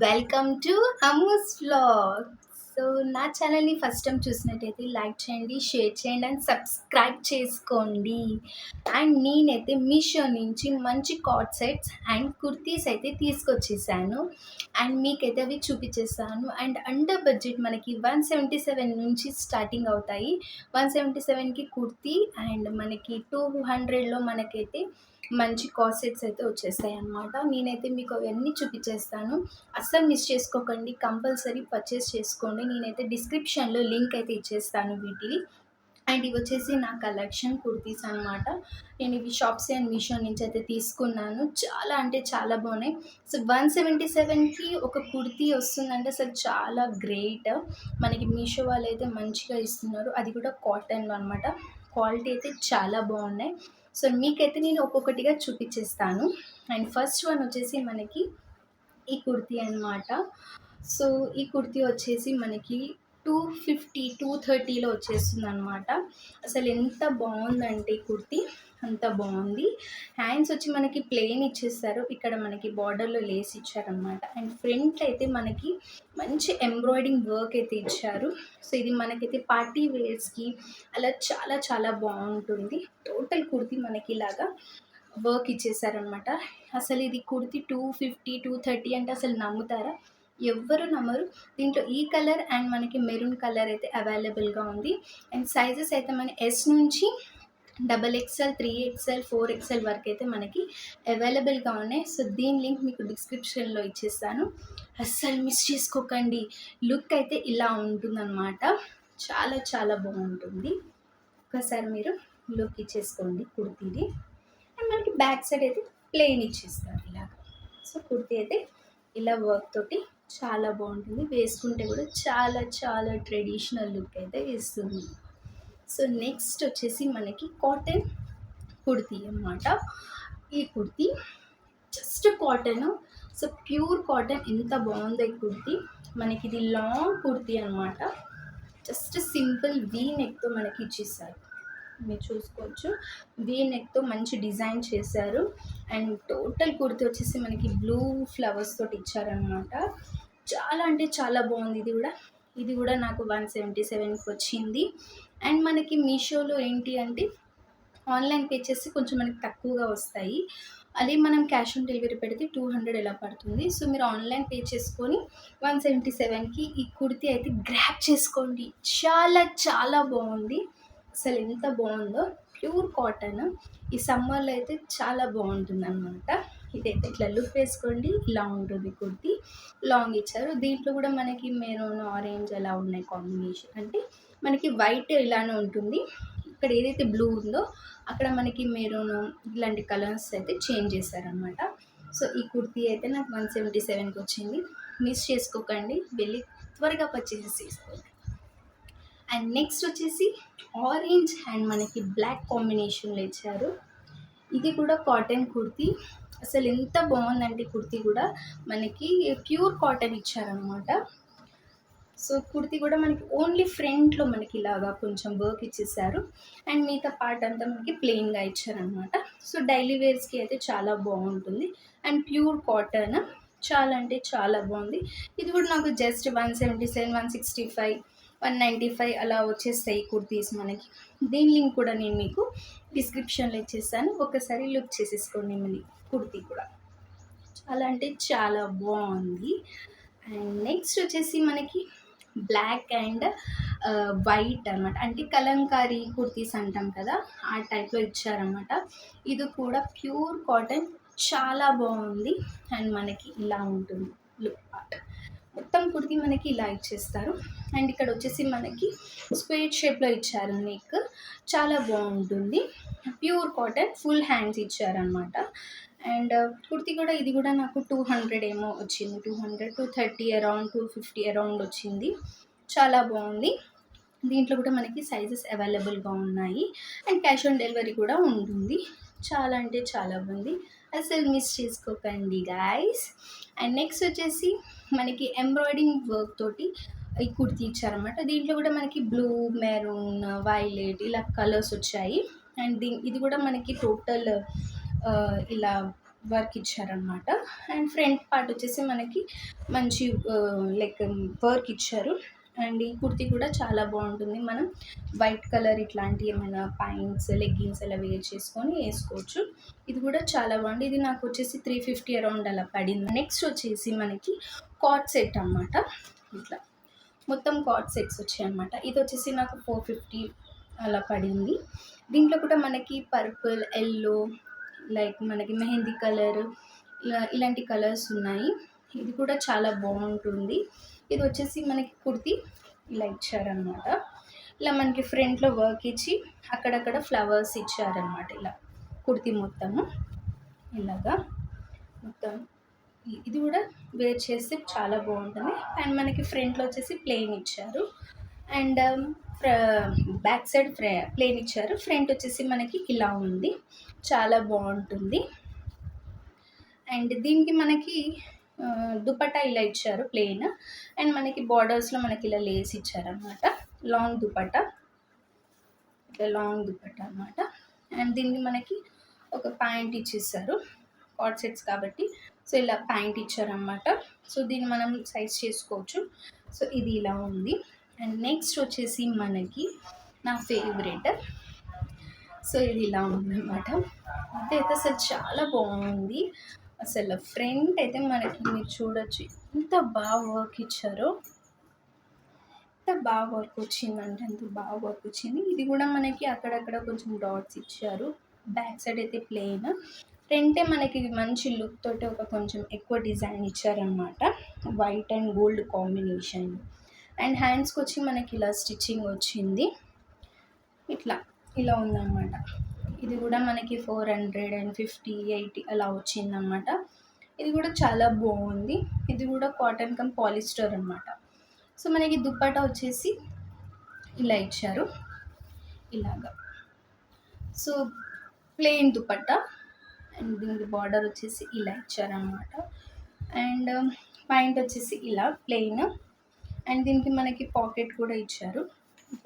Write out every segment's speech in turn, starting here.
Welcome to Amus vlog. So నా ఛానల్ని first time చూసినట్టయితే లైక్ చేయండి, షేర్ చేయండి అండ్ సబ్స్క్రైబ్ చేసుకోండి. అండ్ నేనైతే మీషో నుంచి మంచి కార్డ్ సెట్స్ అండ్ కుర్తీస్ అయితే తీసుకొచ్చేసాను. అండ్ మీకైతే అవి చూపించేస్తాను. అండ్ అండర్ బడ్జెట్ మనకి 177 నుంచి స్టార్టింగ్ అవుతాయి. 177కి కుర్తీ అండ్ మనకి 200లో మనకైతే మంచి కాసెట్స్ అయితే వచ్చేస్తాయి అన్నమాట. నేనైతే మీకు అవన్నీ చూపించేస్తాను. అస్సలు మిస్ చేసుకోకండి, కంపల్సరీ పర్చేస్ చేసుకోండి. నేనైతే డిస్క్రిప్షన్లో లింక్ అయితే ఇచ్చేస్తాను వీటిని. అండ్ ఇవి వచ్చేసి నా కలెక్షన్ కుర్తీస్ అనమాట. నేను ఇవి షాప్సీ అండ్ మీషో నుంచి అయితే తీసుకున్నాను. చాలా అంటే చాలా బాగున్నాయి. సో 177కి ఒక కుర్తీ వస్తుందంటే అసలు చాలా గ్రేట్. మనకి మీషో వాళ్ళు అయితే మంచిగా ఇస్తున్నారు, అది కూడా కాటన్లో అనమాట. క్వాలిటీ అయితే చాలా బాగున్నాయి. సో మీకైతే నేను ఒక్కొక్కటిగా చూపించేస్తాను. అండ్ ఫస్ట్ వన్ వచ్చేసి మనకి ఈ కుర్తీ అనమాట. సో ఈ కుర్తీ వచ్చేసి మనకి 230లో వచ్చేస్తుంది అనమాట. అసలు ఎంత బాగుందంటే ఈ కుర్తీ, అంత బాగుంది. హ్యాండ్స్ వచ్చి మనకి ప్లెయిన్ ఇచ్చేస్తారు, ఇక్కడ మనకి బార్డర్లో లేస్ ఇచ్చారనమాట. అండ్ ఫ్రంట్ అయితే మనకి మంచి ఎంబ్రాయిడింగ్ వర్క్ అయితే ఇచ్చారు. సో ఇది మనకైతే పార్టీ వేర్స్కి అలా చాలా చాలా బాగుంటుంది. టోటల్ కుర్తీ మనకి ఇలాగా వర్క్ ఇచ్చేసారనమాట. అసలు ఇది కుర్తీ 250 230 అంటే అసలు నమ్ముతారా? ఎవ్వరు నమ్మరు. దీంట్లో ఈ కలర్ అండ్ మనకి మెరూన్ కలర్ అయితే అవైలబుల్గా ఉంది. అండ్ సైజెస్ అయితే మన ఎస్ నుంచి XXL 3XL 4XL వరకు అయితే మనకి అవైలబుల్గా ఉన్నాయి. సో దీని లింక్ మీకు డిస్క్రిప్షన్లో ఇచ్చేస్తాను, అస్సలు మిస్ చేసుకోకండి. లుక్ అయితే ఇలా ఉంటుందన్నమాట, చాలా చాలా బాగుంటుంది. ఒకసారి మీరు లుక్ ఇచ్చేసుకోండి కుర్తీది. అండ్ మనకి బ్యాక్ సైడ్ అయితే ప్లెయిన్ ఇచ్చేస్తారు ఇలాగ. సో కుర్తీ అయితే ఇలా వర్క్ తోటి చాలా బాగుంటుంది, వేసుకుంటే కూడా చాలా చాలా ట్రెడిషనల్ లుక్ అయితే ఇస్తుంది. సో నెక్స్ట్ వచ్చేసి మనకి కాటన్ కుర్తీ అన్నమాట. ఈ kurti just cotton, so pure cotton. ఎంత బాగుందో ఈ కుర్తీ. మనకి ఇది లాంగ్ కుర్తీ అనమాట. జస్ట్ సింపుల్ వీ నెక్తో మనకి ఇచ్చేసారు, మీరు చూసుకోవచ్చు. వీ నెక్తో మంచి డిజైన్ చేశారు. అండ్ టోటల్ కుర్తీ వచ్చేసి మనకి బ్లూ ఫ్లవర్స్ తోటి ఇచ్చారనమాట. చాలా అంటే చాలా బాగుంది. ఇది కూడా నాకు 177కి వచ్చింది. అండ్ మనకి మీషోలో ఏంటి అంటే ఆన్లైన్ పే చేసి కొంచెం మనకి తక్కువగా వస్తాయి. అదే మనం క్యాష్ ఆన్ డెలివరీ పెడితే 200 ఎలా పడుతుంది. సో మీరు ఆన్లైన్ పే చేసుకొని 177కి ఈ కుర్తీ అయితే గ్రాప్ చేసుకోండి. చాలా చాలా బాగుంది, అసలు ఎంత బాగుందో. ప్యూర్ కాటన్, ఈ సమ్మర్లో అయితే చాలా బాగుంటుంది అనమాట. ఇదైతే ఇట్లా లుక్ వేసుకోండి, ఇలా ఉంటుంది కుర్తీ. లాంగ్ ఇచ్చారు. దీంట్లో కూడా మనకి మెరూన్ ఆరెంజ్ అలా ఉన్నాయి కాంబినేషన్. అంటే మనకి వైట్ ఇలానే ఉంటుంది, ఇక్కడ ఏదైతే బ్లూ ఉందో అక్కడ మనకి మెరూన్ ఇలాంటి కలర్స్ అయితే చేంజ్ చేశారనమాట. సో ఈ కుర్తీ అయితే నాకు 177కి వచ్చింది. మిస్ చేసుకోకండి, వెళ్ళి త్వరగా పర్చేస్ చేసుకోండి. అండ్ నెక్స్ట్ వచ్చేసి ఆరెంజ్ అండ్ మనకి బ్లాక్ కాంబినేషన్లో ఇచ్చారు. ఇది కూడా కాటన్ కుర్తీ. అసలు ఎంత బాగుందంటే కుర్తీ కూడా మనకి ప్యూర్ కాటన్ ఇచ్చారనమాట. సో కుర్తీ కూడా మనకి ఓన్లీ ఫ్రంట్లో మనకి ఇలాగా కొంచెం వర్క్ ఇచ్చేసారు. అండ్ మిగతా పార్ట్ అంతా మనకి ప్లెయిన్గా ఇచ్చారనమాట. సో డైలీ వేర్స్కి అయితే చాలా బాగుంటుంది. అండ్ ప్యూర్ కాటన్, చాలా అంటే చాలా బాగుంది. ఇది కూడా నాకు జస్ట్ 177 165 195 అలా వచ్చేస్తాయి కుర్తీస్ మనకి. దీని లింక్ కూడా నేను మీకు డిస్క్రిప్షన్లో ఇచ్చేస్తాను, ఒకసారి లుక్ చేసేసుకోండి. మళ్ళీ కుర్తీ కూడా చాలా అంటే చాలా బాగుంది. అండ్ నెక్స్ట్ వచ్చేసి మనకి బ్లాక్ అండ్ వైట్ అనమాట. అంటే కలంకారీ కుర్తీస్ అంటాం కదా, ఆ టైప్లో ఇచ్చారనమాట. ఇది కూడా ప్యూర్ కాటన్, చాలా బాగుంది. అండ్ మనకి ఇలా ఉంటుంది లుక్ పార్ట్. మొత్తం కుర్తీ మనకి ఇలా ఇచ్చేస్తారు. అండ్ ఇక్కడ వచ్చేసి మనకి స్క్వేర్ షేప్లో ఇచ్చారు నెక్, చాలా బాగుంటుంది. ప్యూర్ కాటన్, ఫుల్ హ్యాండ్స్ ఇచ్చారనమాట. అండ్ కుర్తీ కూడా ఇది కూడా నాకు 200 ఏమో వచ్చింది, 200 230 అరౌండ్ 250 అరౌండ్ వచ్చింది. చాలా బాగుంది. దీంట్లో కూడా మనకి సైజెస్ అవైలబుల్గా ఉన్నాయి. అండ్ క్యాష్ ఆన్ డెలివరీ కూడా ఉంటుంది. చాలా అంటే చాలా బాగుంది, అసలు మిస్ చేసుకోకండి గాయస్. అండ్ నెక్స్ట్ వచ్చేసి మనకి ఎంబ్రాయిడింగ్ వర్క్ తోటి ఈ కుర్తీ ఇచ్చారనమాట. దీంట్లో కూడా మనకి బ్లూ, మెరూన్, వైలెట్ ఇలా కలర్స్ వచ్చాయి. అండ్ ఇది కూడా మనకి టోటల్ ఇలా వర్క్ ఇచ్చారనమాట. అండ్ ఫ్రంట్ పార్ట్ వచ్చేసి మనకి మంచి లైక్ వర్క్ ఇచ్చారు. అండ్ ఈ కుర్తీ కూడా చాలా బాగుంటుంది. మనం వైట్ కలర్ ఇట్లాంటి ఏమైనా ప్యాంట్స్ లెగ్గిన్స్ అలా వేర్ చేసుకొని వేసుకోవచ్చు. ఇది కూడా చాలా బాగుంది. ఇది నాకు వచ్చేసి 350 అరౌండ్ అలా పడింది. నెక్స్ట్ వచ్చేసి మనకి కాట్ సెట్ అన్నమాట. ఇట్లా మొత్తం కాట్ సెట్స్ వచ్చాయి అన్నమాట. ఇది వచ్చేసి నాకు 450 అలా పడింది. దీంట్లో కూడా మనకి పర్పుల్, ఎల్లో, లైక్ మనకి మెహందీ కలర్ ఇలాంటి కలర్స్ ఉన్నాయి. ఇది కూడా చాలా బాగుంటుంది. ఇది వచ్చేసి మనకి కుర్తీ ఇలా ఇచ్చారనమాట. ఇలా మనకి ఫ్రంట్లో వర్క్ ఇచ్చి అక్కడక్కడ ఫ్లవర్స్ ఇచ్చారనమాట. ఇలా కుర్తీ మొత్తము ఇలాగా మొత్తం ఇది కూడా వేర్ చేస్తే చాలా బాగుంటుంది. అండ్ మనకి ఫ్రంట్లో వచ్చేసి ప్లెయిన్ ఇచ్చారు. అండ్ బ్యాక్ సైడ్ ప్లెయిన్ ఇచ్చారు. ఫ్రంట్ వచ్చేసి మనకి ఇలా ఉంది, చాలా బాగుంటుంది. అండ్ దీనికి మనకి దుపట్టా ఇలా ఇచ్చారు ప్లెయిన్. అండ్ మనకి బార్డర్స్లో మనకి ఇలా లేస్ ఇచ్చారనమాట. లాంగ్ దుపట్టా, ఇట్లా లాంగ్ దుపట్టా అనమాట. అండ్ దీనికి మనకి ఒక ప్యాంట్ ఇచ్చేసారు, కాట్ సెట్స్ కాబట్టి. సో ఇలా ప్యాంట్ ఇచ్చారనమాట. సో దీన్ని మనం సైజ్ చేసుకోవచ్చు. సో ఇది ఇలా ఉంది. అండ్ నెక్స్ట్ వచ్చేసి మనకి నా ఫేవరెట్, సో ఇది ఇలా ఉందన్నమాట. ఇదైతే అసలు చాలా బాగుంది. అసలు ఫ్రంట్ అయితే మనకి మీరు చూడొచ్చు ఎంత బాగా వర్క్ ఇచ్చారో, ఎంత బాగా వర్క్ వచ్చిందంటే అంత బాగా వర్క్ వచ్చింది. ఇది కూడా మనకి అక్కడక్కడ కొంచెం డాట్స్ ఇచ్చారు. బ్యాక్ సైడ్ అయితే ప్లెయిన్, ఫ్రంటే మనకి మంచి లుక్ తోటి ఒక కొంచెం ఎక్కువ డిజైన్ ఇచ్చారనమాట, white and gold combination. And హ్యాండ్స్కి వచ్చి మనకి ఇలా స్టిచ్చింగ్ వచ్చింది. ఇట్లా ఇలా ఉందన్నమాట. ఇది కూడా మనకి 450, 80 అలా వచ్చిందనమాట. ఇది కూడా చాలా బాగుంది. ఇది కూడా కాటన్ కమ్ పాలిస్టర్ అనమాట. సో మనకి దుప్పటా వచ్చేసి ఇలా ఇచ్చారు, ఇలాగా. సో ప్లెయిన్ దుపట్టా అండ్ దీనికి బార్డర్ వచ్చేసి ఇలా ఇచ్చారనమాట. అండ్ పాయింట్ వచ్చేసి ఇలా ప్లెయిన్. అండ్ దీనికి మనకి పాకెట్ కూడా ఇచ్చారు,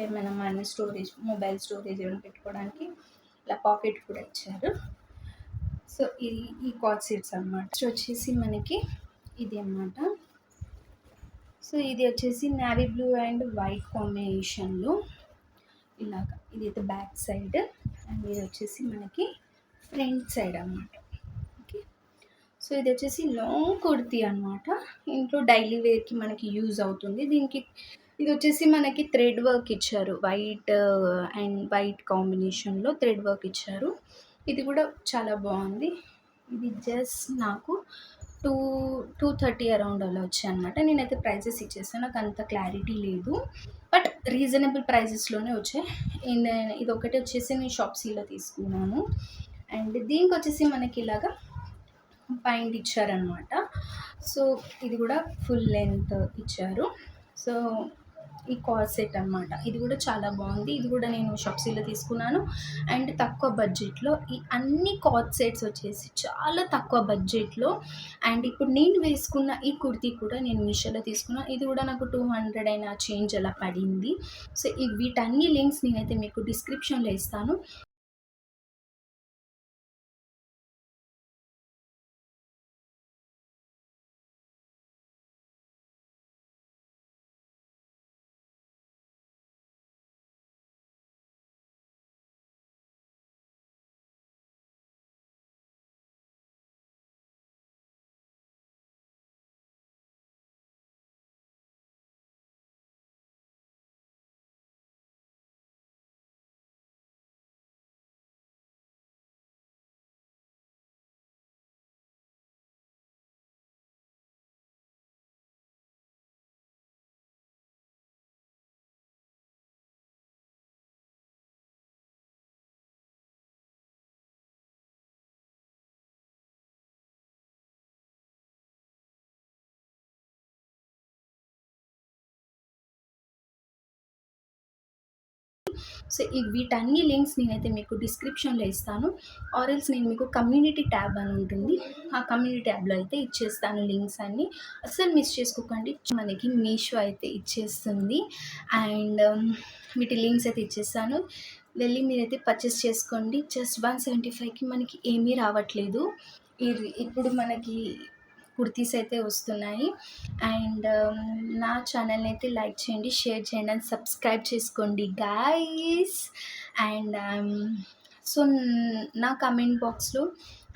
ఏమైనా మన స్టోరేజ్, మొబైల్ స్టోరేజ్ ఏమైనా పెట్టుకోవడానికి ఇలా పాకెట్ కూడా ఇచ్చారు. సో ఈ కాట్ సెట్స్ అనమాట. సో వచ్చేసి మనకి ఇది అన్నమాట. సో ఇది వచ్చేసి నావీ బ్లూ అండ్ వైట్ కాంబినేషన్లో ఇలాగా. ఇది అయితే బ్యాక్ సైడ్ అండ్ ఇది వచ్చేసి మనకి ఫ్రంట్ సైడ్ అన్నమాట. ఓకే, సో ఇది వచ్చేసి లాంగ్ కుర్తీ అనమాట. ఇంట్లో డైలీ వేర్కి మనకి యూజ్ అవుతుంది. దీనికి ఇది వచ్చేసి మనకి థ్రెడ్ వర్క్ ఇచ్చారు, వైట్ అండ్ వైట్ కాంబినేషన్లో థ్రెడ్ వర్క్ ఇచ్చారు. ఇది కూడా చాలా బాగుంది. ఇది జస్ట్ నాకు 230 అరౌండ్ అలా వచ్చాయి అనమాట. నేనైతే ప్రైజెస్ ఇచ్చేసాను, నాకు అంత క్లారిటీ లేదు, బట్ రీజనబుల్ ప్రైజెస్లోనే వచ్చాయి. ఇది ఒకటి వచ్చేసి నేను షాప్సీలో తీసుకున్నాను. అండ్ దీనికి వచ్చేసి మనకి ఇలాగా పాయింట్ ఇచ్చారనమాట. సో ఇది కూడా ఫుల్ లెంత్ ఇచ్చారు. సో ఈ కాట్ సెట్ అనమాట. ఇది కూడా చాలా బాగుంది. ఇది కూడా నేను షాప్సీలో తీసుకున్నాను. అండ్ తక్కువ బడ్జెట్లో ఈ అన్ని కాట్ సెట్స్ వచ్చేసి చాలా తక్కువ బడ్జెట్లో. అండ్ ఇప్పుడు నేను వేసుకున్న ఈ కుర్తీ కూడా నేను మీషోలో తీసుకున్నాను. ఇది కూడా నాకు 200 అయినా చేంజ్ అలా పడింది. సో వీటన్ని లింక్స్ నేనైతే మీకు డిస్క్రిప్షన్లో ఇస్తాను. సో వీటన్ని లింక్స్ నేనైతే మీకు డిస్క్రిప్షన్లో ఇస్తాను. ఆర్ఎల్స్ నేను మీకు కమ్యూనిటీ ట్యాబ్ అని ఉంటుంది, ఆ కమ్యూనిటీ ట్యాబ్లో అయితే ఇచ్చేస్తాను లింక్స్ అన్నీ. అస్సలు మిస్ చేసుకోకండి. మనకి మీషో అయితే ఇచ్చేస్తుంది. అండ్ వీటి లింక్స్ అయితే ఇచ్చేస్తాను, వెళ్ళి మీరైతే పర్చేస్ చేసుకోండి. జస్ట్ 175కి మనకి ఏమీ రావట్లేదు. ఇప్పుడు మనకి కుర్తీస్ అయితే వస్తున్నాయి. అండ్ నా ఛానల్ని అయితే లైక్ చేయండి, షేర్ చేయండి అండ్ సబ్స్క్రైబ్ చేసుకోండి గాయ్స్. అండ్ సో నా కమెంట్ బాక్స్లో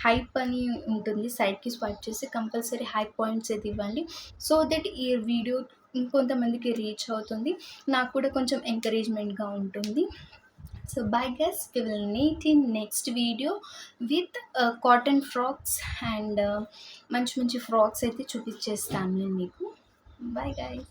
హైప్ అని ఉంటుంది, సైడ్కి స్వైప్ చేసి కంపల్సరీ హైప్ పాయింట్స్ అయితే ఇవ్వండి. సో దట్ ఈ వీడియో ఇంకొంతమందికి రీచ్ అవుతుంది, నాకు కూడా కొంచెం ఎంకరేజ్మెంట్గా ఉంటుంది. So bye guys, we will meet in next video with cotton frocks and మంచి మంచి ఫ్రాక్స్ అయితే చూపించేస్తాను నేను మీకు. Bye guys.